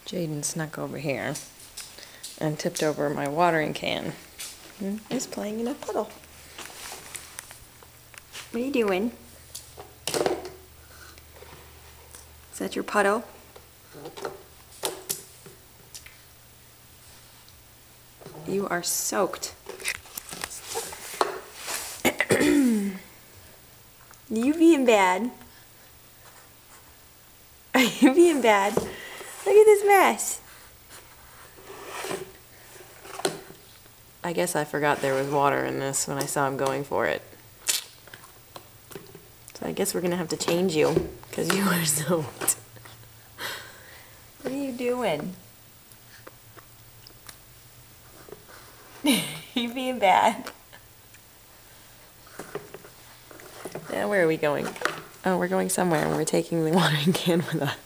Jaden snuck over here and tipped over my watering can. He's playing in a puddle. What are you doing? Is that your puddle? You are soaked. You being bad? Are you being bad? Look at this mess. I guess I forgot there was water in this when I saw him going for it. So I guess we're gonna have to change you because you are soaked. What are you doing? You being bad? Now where are we going? Oh, we're going somewhere and we're taking the watering can with us.